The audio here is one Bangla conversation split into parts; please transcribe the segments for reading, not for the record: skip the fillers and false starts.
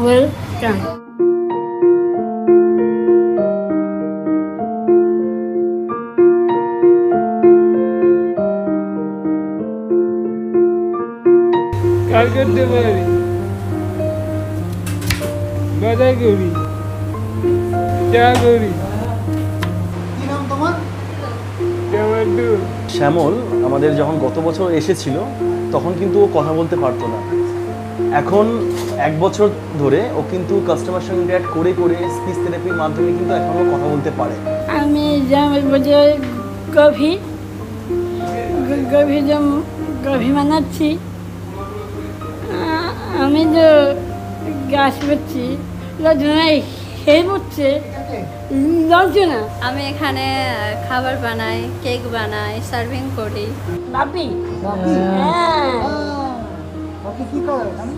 ওয়েলকাম। কাজ করতে পারি, বাজার করি, চা করি। কি নাম তোমার? শ্যামল আমাদের যখন গত বছর এসেছিল তখন কিন্তু ও কথা বলতে পারতো না। এখন 1 বছর ধরে ও কিন্তু কাস্টমার সঙ্গে ইন্টারঅ্যাক্ট করে করে স্পিচ থেরাপির মাধ্যমে কিন্তু এখনও কথা বলতে পারে। আমি জামাল বাজার গভি বানাচ্ছি। আমি যে গাছ করছি লজনায় খেয়ে পড়ছে লজনা। আমি এখানে খাবার বানাই, কেক বানাই, সার্ভিং করি। বাপি বাকি কি করে এখানে?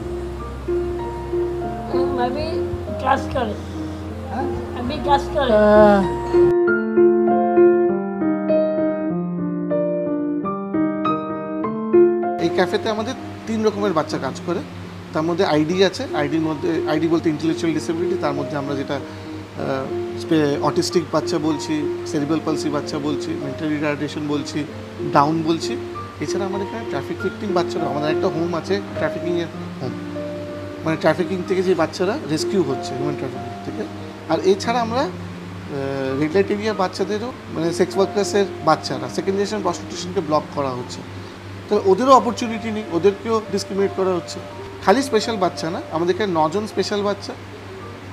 বাপি কাজ করে, হ্যাঁ? আমি কাজ করে। এই ক্যাফেতে আমাদের 3 রকমের বাচ্চা কাজ করে। তার মধ্যে আইডি আছে, আইডির মধ্যে আইডি বলতে ইন্টেলেকচুয়াল ডিসেবিলিটি, তার মধ্যে আমরা যেটা অটিস্টিক বাচ্চা বলছি, সেরিব্রাল পালসি বাচ্চা বলছি, মেন্টাল রিটার্ডেশন বলছি, ডাউন বলছি। এছাড়া আমাদের এখানে ট্রাফিক ভিকটিম বাচ্চারা, আমাদের একটা হোম আছে ট্রাফিকিংয়ের হোম, মানে ট্রাফিকিং থেকে যে বাচ্চারা রেস্কিউ হচ্ছে হিউম্যান ট্রাফিকিং থেকে। আর এছাড়া আমরা রেড লাইট এরিয়া বাচ্চাদেরও, মানে সেক্স ওয়ার্কার্সের বাচ্চারা সেকেন্ড জেনারেশন প্রস্টিটিউশনকে ব্লক করা হচ্ছে, তো ওদেরও অপরচুনিটি নেই, ওদেরকেও ডিসক্রিমিনেট করা হচ্ছে। খালি স্পেশাল বাচ্চা না, আমাদের এখানে 9 জন স্পেশাল বাচ্চা,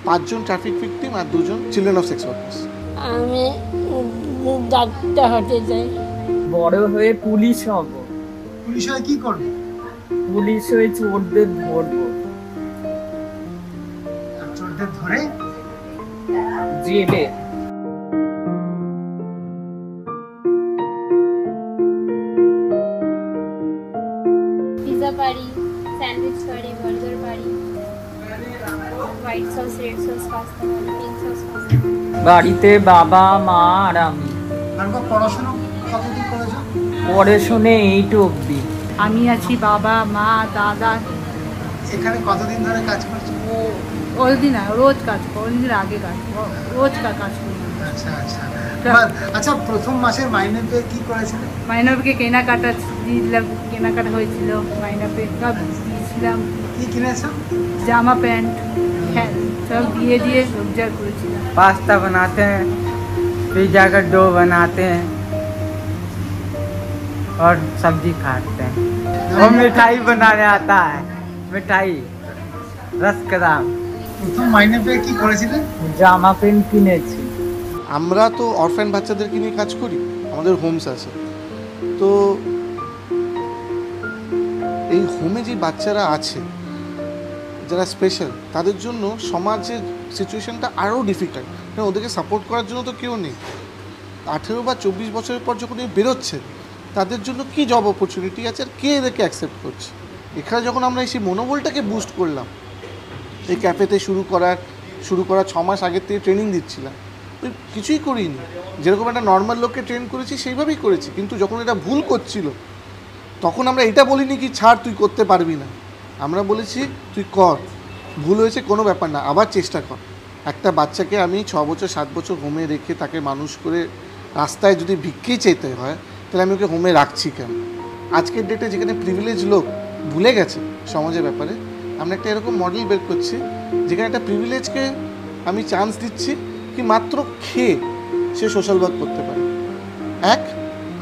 5 জন ট্রাফিক ভিকটিম আর 2 জন চিলড্রেন অফ সেক্স ওয়ার্কার্স। আমি ডাক্তার হতে চাই, বড় হয়ে পুলিশ হব। পুলিশ হয়ে কি করবে? পুলিশ হয়ে চোরদের ধরবো, চোরদের ধরে জেলে। পিৎজা পারি, স্যান্ডউইচ পারি, বার্গার পারি, white sauce, red sauce pasta পারি, পিঙ্ক সস পাস্তা। বাড়িতে বাবা মা আর আমি। তারপর পড়াশোনা কতদূর করেছো? পড়াশুনে 8 অবধি। আমি আছি, বাবা মা দাদা। এখানে কতদিন ধরে কাজ করছো? ওদিন রোজ কাজ করো, ওদিনের আগে রোজ কাজ করি। আচ্ছা আচ্ছা। আচ্ছা, প্রথম মাসের মাইনে পেয়ে কি করেছিলে? মাইনাপকে কেনাকাটা দিয়েছিলাম, কেনাকাটা হয়েছিল, মাইনাপে সব দিয়েছিলাম। কি কিনেছো? জামা প্যান্ট হ্যাঁ সব দিয়ে রোজগার করেছিলাম। पास्ता बनाते हैं, पिज्जा का डो बनाते हैं और सब्जी खाते हैं और मिठाई बनाने आता है, मिठाई रसकदाम। প্রথম মাইনে পেয়ে কি করেছিলে? জামা প্যান্ট কিনেছি। আমরা তো অরফ্যান বাচ্চাদেরকে নিয়ে কাজ করি, আমাদের হোমস আছে। তো এই হোমে যে বাচ্চারা আছে যারা স্পেশাল, তাদের জন্য সমাজের সিচুয়েশনটা আরও ডিফিকাল্ট, কারণ ওদেরকে সাপোর্ট করার জন্য তো কেউ নেই। 18 বা 24 বছরের পর যখন এই বেরোচ্ছে, তাদের জন্য কি জব অপরচুনিটি আছে আর কে এদেরকে অ্যাকসেপ্ট করছে? এখানে যখন আমরা এই মনোবলটাকে বুস্ট করলাম, এই ক্যাফেতে শুরু করার 6 মাস আগের থেকে ট্রেনিং দিচ্ছিলাম, কিছুই করিনি, যেরকম একটা নর্মাল লোককে ট্রেন করেছি সেইভাবেই করেছি। কিন্তু যখন এটা ভুল করছিল, তখন আমরা এটা বলিনি কি ছাড় তুই করতে পারবি না, আমরা বলেছি তুই কর, ভুল হয়েছে কোনো ব্যাপার না, আবার চেষ্টা কর। একটা বাচ্চাকে আমি 6 বছর 7 বছর হোমে রেখে তাকে মানুষ করে রাস্তায় যদি ভিক্ষেই চেতে হয়, তাহলে আমি ওকে হোমে রাখছি কেন? আজকের ডেটে যেখানে প্রিভিলেজ লোক ভুলে গেছে সমাজের ব্যাপারে, আমরা একটা এরকম মডেল বের করছি যেখানে একটা প্রিভিলেজকে আমি চান্স দিচ্ছি কি মাত্র খেয়ে সে সোশ্যাল ওয়ার্ক করতে পারে।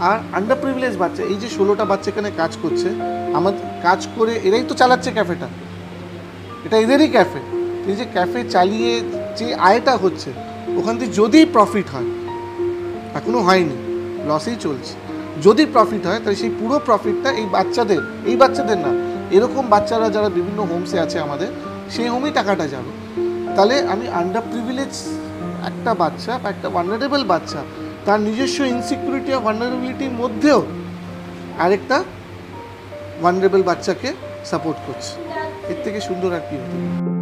আর আন্ডার প্রিভিলেজ বাচ্চা, এই যে 16টা বাচ্চা এখানে কাজ করছে, আমার কাজ করে এরাই তো চালাচ্ছে ক্যাফেটা, এটা এদেরই ক্যাফে। এই যে ক্যাফে চালিয়ে যে আয়টা হচ্ছে, ওখান থেকে যদি প্রফিট হয়, এখনও হয়নি, লসেই চলছে, যদি প্রফিট হয় তাহলে সেই পুরো প্রফিটটা এই বাচ্চাদের না, এরকম বাচ্চারা যারা বিভিন্ন হোমসে আছে আমাদের, সেই হোমেই টাকাটা যাবে। তাহলে আমি আন্ডার প্রিভিলেজ একটা বাচ্চা বা একটা ভালনারেবল বাচ্চা, তার নিজস্ব ইনসিকিউরিটি আর ভালনারেবিলিটির মধ্যেও আরেকটা ভালনারেবল বাচ্চাকে সাপোর্ট করছে, এর থেকে সুন্দর আর কি হতে পারে?